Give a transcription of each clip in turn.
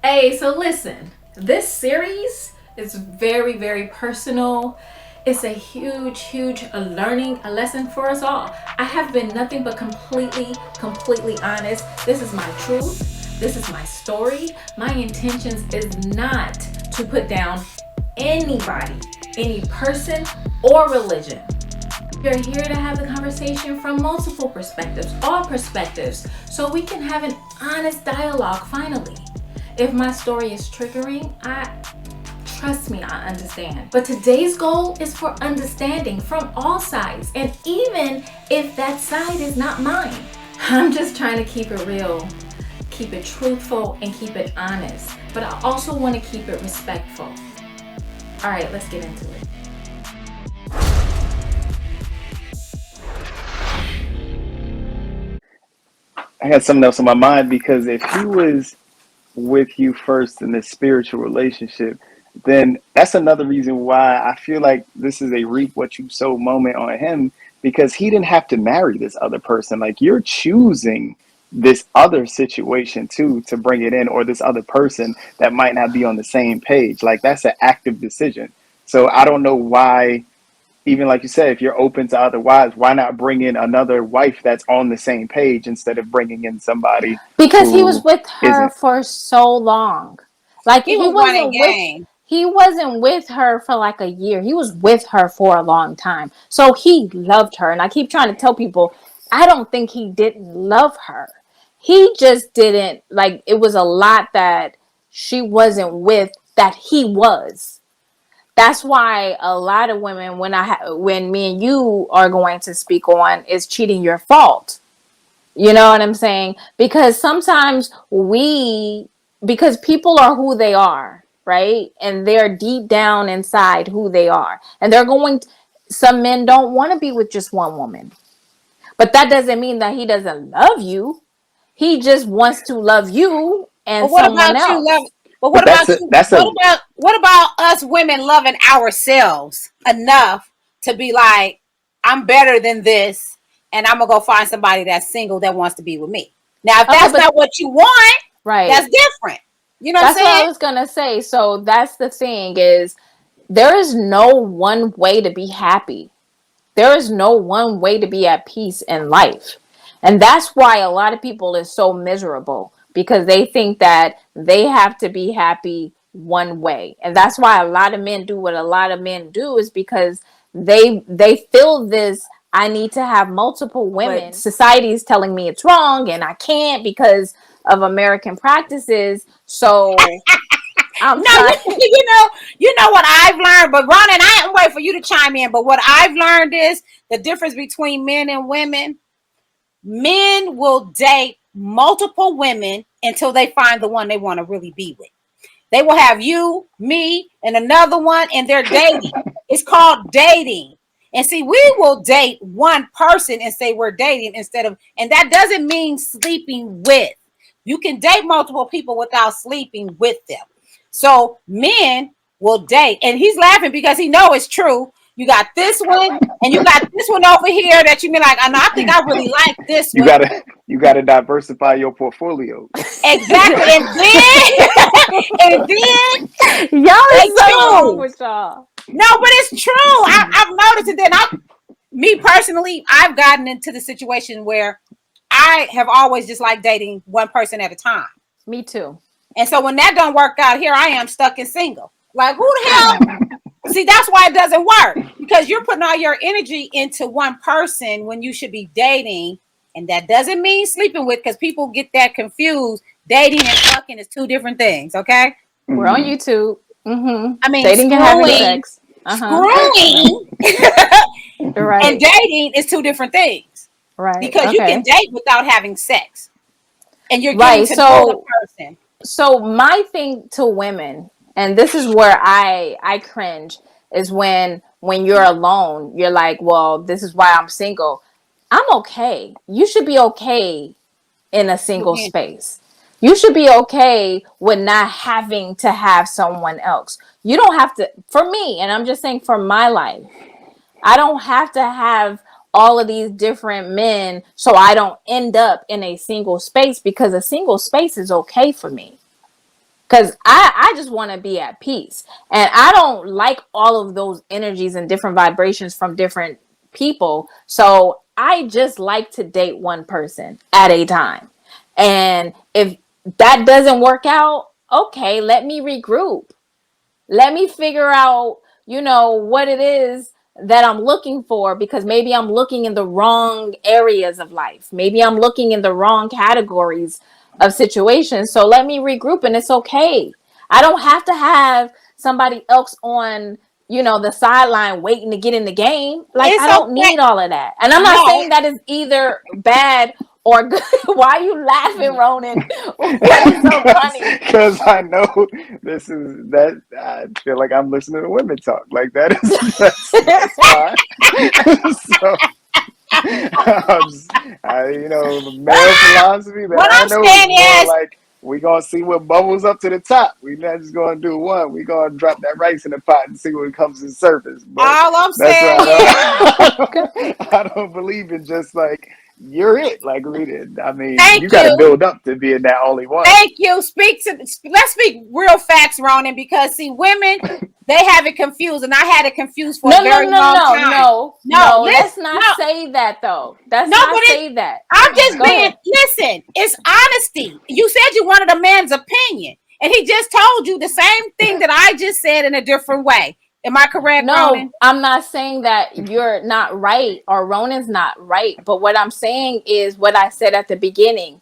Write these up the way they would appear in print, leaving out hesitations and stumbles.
Hey, so listen, this series is very, very personal. It's a huge a lesson for us all. I have been nothing but completely honest. This is my truth. This is my story. My intentions is not to put down anybody, any person or religion. We're here to have the conversation from multiple perspectives, all perspectives, so we can have an honest dialogue finally. If my story is triggering, trust me, I understand. But today's goal is for understanding from all sides, and even if that side is not mine. I'm just trying to keep it real, keep it truthful, and keep it honest. But I also want to keep it respectful. All right, let's get into it. I had something else on my mind, because if he was with you first in this spiritual relationship, then that's another reason why I feel like this is a reap what you sow moment on him, because he didn't have to marry this other person. Like, you're choosing this other situation too to bring it in, or this other person that might not be on the same page. Like, that's an active decision. So I don't know why, even like you said, if you're open to other wives, why not bring in another wife that's on the same page instead of bringing in somebody Because he was who with her isn't? for so long. Like He was running game. he wasn't with her for like a year. He was with her for a long time. So he loved her. And I keep trying to tell people, I don't think he didn't love her. He just didn't, like, it was a lot that she wasn't with that he was. That's why a lot of women, when me and you are going to speak on, is cheating your fault. You know what I'm saying? Because sometimes because people are who they are, right? And they're deep down inside who they are. And some men don't want to be with just one woman. But that doesn't mean that he doesn't love you. He just wants to love you and But what someone about you else. love? But what But about you? that's a What about us women loving ourselves enough to be like, I'm better than this, and I'm gonna go find somebody that's single that wants to be with me. Now, if Okay, that's but not what you want, right. that's different. You know what I'm That's what I saying? was gonna say. So that's the thing is there is no one way to be happy. There is no one way to be at peace in life. And that's why a lot of people is so miserable, because they think that they have to be happy one way. And that's why a lot of men do what a lot of men do, is because they feel this, I need to have multiple women. But society is telling me it's wrong and I can't because of American practices. So I'm No, trying. you know what I've learned. But Ronin, I am waiting for you to chime in. But what I've learned is the difference between men and women. Men will date multiple women until they find the one they want to really be with. They will have you, me, and another one, and they're dating. It's called dating. And see, we will date one person and say we're dating and that doesn't mean sleeping with. You can date multiple people without sleeping with them. So men will date, and he's laughing because he knows it's true. You got this one, and you got this one over here that you be like, I know, I think I really like this you one. gotta diversify your portfolio. Exactly. Y'all They is so wrong choose. with y'all. No, but it's true. I've noticed it. Me personally, I've gotten into the situation where I have always just liked dating one person at a time. Me too. And so when that don't work out, here I am stuck and single. Like, who the hell? See, that's why it doesn't work, because you're putting all your energy into one person when you should be dating. And that doesn't mean sleeping with, because people get that confused. Dating and fucking is two different things, okay? We're on YouTube. I mean, Dating and having screwing, sex. screwing Right. and dating is two different things, Right. because you can date without having sex, and you're getting Right. to know the person. So my thing to women, and this is where I cringe, is when you're alone, you're like, well, this is why I'm single. I'm okay. You should be okay in a single Mhm. space. You should be okay with not having to have someone else. You don't have to, for me, and I'm just saying for my life, I don't have to have all of these different men so I don't end up in a single space, because a single space is okay for me. Because I just want to be at peace. And I don't like all of those energies and different vibrations from different people. So I just like to date one person at a time. And if that doesn't work out, okay, let me regroup. Let me figure out, what it is that I'm looking for, because maybe I'm looking in the wrong areas of life. Maybe I'm looking in the wrong categories of situations. So let me regroup, and it's okay. I don't have to have somebody else on, the sideline waiting to get in the game. Like, It's I don't okay. need all of that. And I'm not No, saying that is either bad or good. Why are you laughing, Ronin? What is so funny? Because I know this is that I feel like I'm listening to women talk. Like that's fine. So male philosophy that what I I'm know is saying more is, like we gonna see what bubbles up to the top. We not just gonna do one. We gonna drop that rice in the pot and see what comes to the surface. But all I'm that's saying right. is, I don't believe in just like you're it. Like we did. I mean, thank you got to you. build up to being that only one. Thank you. Let's speak real facts, Ronan, because see, women, they have it confused, and I had it confused for a No, no, very no, long no, time. no, No, no. listen, Let's not no, say that though. Let's no, but not say that. I'm just Go being, ahead. listen, it's honesty. You said you wanted a man's opinion, and he just told you the same thing that I just said in a different way. Am I correct, No, Ronan? I'm not saying that you're not right or Ronan's not right. But what I'm saying is what I said at the beginning.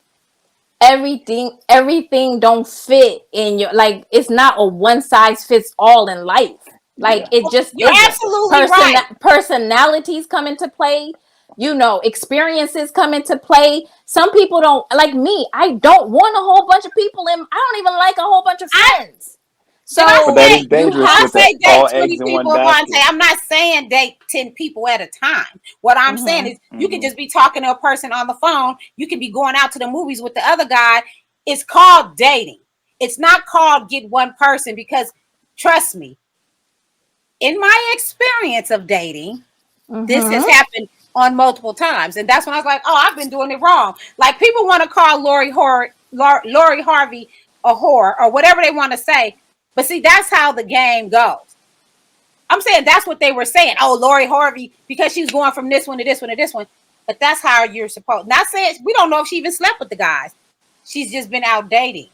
Everything don't fit in your, like, it's not a one size fits all in life. Like, Yeah. it just You're isn't. absolutely right. Personalities come into play, experiences come into play. Some people don't, like me, I don't want a whole bunch of people in, I don't even like a whole bunch of I friends. Did I But So that say is you did dangerous I have with to. the say date all eggs 20 in one people, Avonte? basket. I'm not saying date 10 people at a time. What I'm saying Mhm. is you can just be talking to a person on the phone. You can be going out to the movies with the other guy. It's called dating. It's not called get one person, because trust me, in my experience of dating, this has Mhm. happened on multiple times. And that's when I was like, oh, I've been doing it wrong. Like, people want to call Lori Harvey a whore or whatever they want to say. But see, that's how the game goes. I'm saying that's what they were saying. Oh, Lori Harvey, because she's going from this one to this one to this one. But that's how you're supposed. Not saying we don't know if she even slept with the guys. She's just been out dating.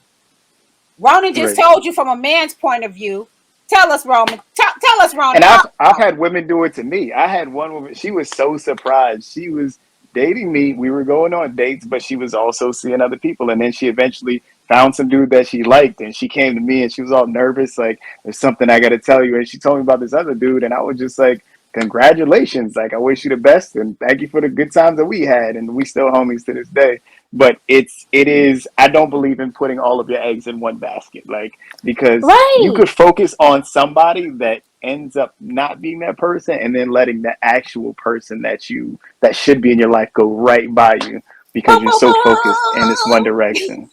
Ronan just Right. told you from a man's point of view. Tell us, Roman. Tell us, Ronan. And How? I've had women do it to me. I had one woman, she was so surprised. She was dating me. We were going on dates, but she was also seeing other people. And then she eventually found some dude that she liked, and she came to me and she was all nervous, like, there's something I gotta tell you. And she told me about this other dude, and I was just like, congratulations. Like, I wish you the best and thank you for the good times that we had. And we still homies to this day. But it is I don't believe in putting all of your eggs in one basket. Like, because you Right. could focus on somebody that ends up not being that person, and then letting the actual person that should be in your life go right by you because Boom, you're boom, so focused in this one boom. direction.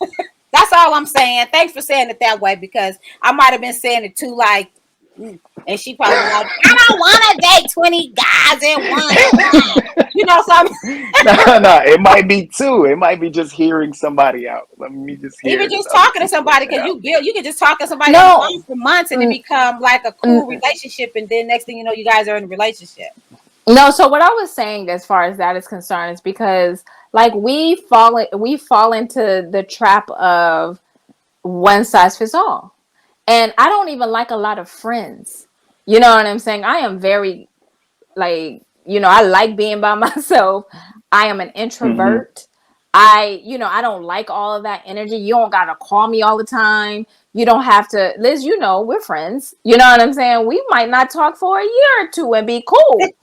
That's all I'm saying. Thanks for saying it that way, because I might have been saying it too, like, and she probably was like, I don't want to date 20 guys at one time. Something. No, it might be two. It might be just hearing somebody out. Let me just Even hear this just other talking to somebody, situation because out. you can just talk to somebody on the No. phone for months and it become like a cool relationship, and then next thing you know, you guys are in a relationship. No, so what I was saying as far as that is concerned is because, like, we fall into the trap of one size fits all. And I don't even like a lot of friends. You know what I'm saying? I am very, like, I like being by myself. I am an Hmm. introvert. I don't like all of that energy. You don't gotta call me all the time. You don't have to, Liz, we're friends. You know what I'm saying? We might not talk for a year or two and be cool.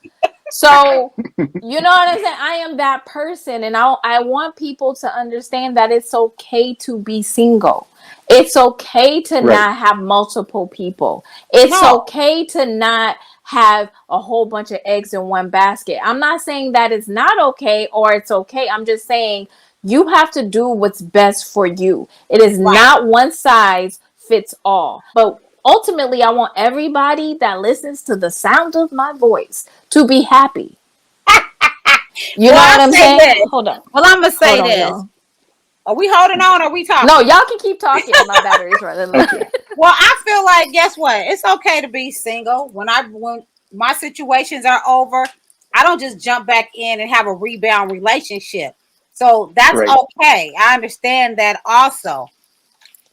So, you know what I'm saying? I am that person, and I want people to understand that it's okay to be single. It's okay to Right. not have multiple people. It's No, okay to not have a whole bunch of eggs in one basket. I'm not saying that it's not okay or it's okay. I'm just saying you have to do what's best for you. It is right. not one size fits all. But ultimately, I want everybody that listens to the sound of my voice to be happy. You Well, know I what I'm say saying? this. Hold on. Well, I'm gonna Hold say on, this. y'all. Are we holding on? Or are we talking? No, y'all can keep talking. My battery's running low. Okay. Well, I feel like, guess what? It's okay to be single. When my situations are over, I don't just jump back in and have a rebound relationship. So that's Right. okay. I understand that also.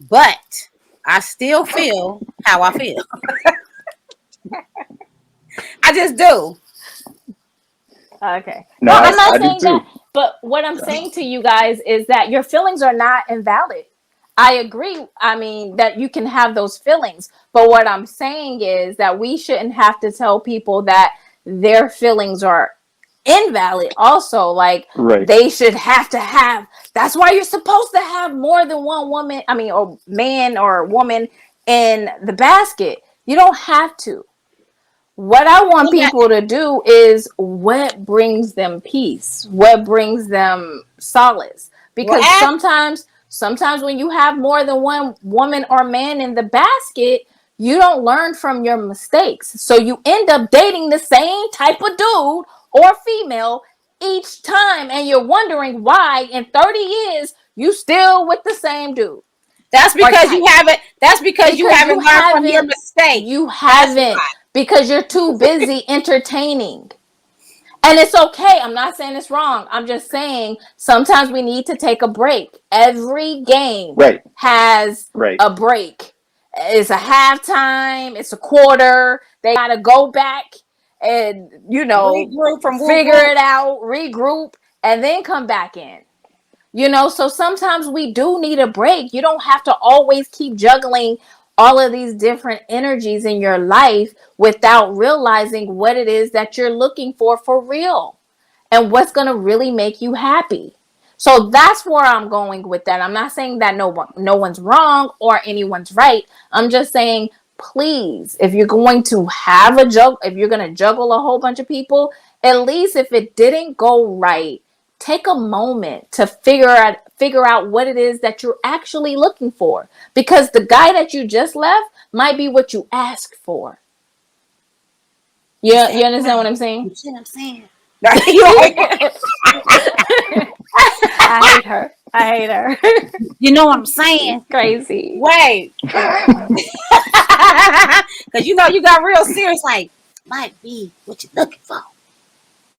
But I still feel how I feel. I just do. Okay. No, No, I'm not I do saying that. too. But what I'm saying to you guys is that your feelings are not invalid. I agree. I mean, that you can have those feelings. But what I'm saying is that we shouldn't have to tell people that their feelings are invalid also. Like, Right. they should have to have. That's why you're supposed to have more than one woman, I mean, or man or woman in the basket. You don't have to. What I want people to do is what brings them peace, what brings them solace. Well, Because sometimes when you have more than one woman or man in the basket, you don't learn from your mistakes. So you end up dating the same type of dude or female each time, and you're wondering why in 30 years you still with the same dude. that's because you haven't. That's because you haven't learned from your mistakes. You haven't, because you're too busy entertaining. And it's okay. I'm not saying it's wrong. I'm just saying sometimes we need to take a break. Every game Right. has Right. a break. It's a halftime, it's a quarter. They got to go back and, Regroup from figure it out, regroup, and then come back in. So sometimes we do need a break. You don't have to always keep juggling all of these different energies in your life without realizing what it is that you're looking for real and what's going to really make you happy. So that's where I'm going with that. I'm not saying that no one's wrong or anyone's right. I'm just saying, please, if you're going to if you're going to juggle a whole bunch of people, at least if it didn't go right, take a moment to figure out what it is that you're actually looking for, because the guy that you just left might be what you asked for. You understand what I'm saying? You see what I'm saying? I hate her. You know what I'm saying? Crazy. Wait. Because you got real serious, like, might be what you're looking for.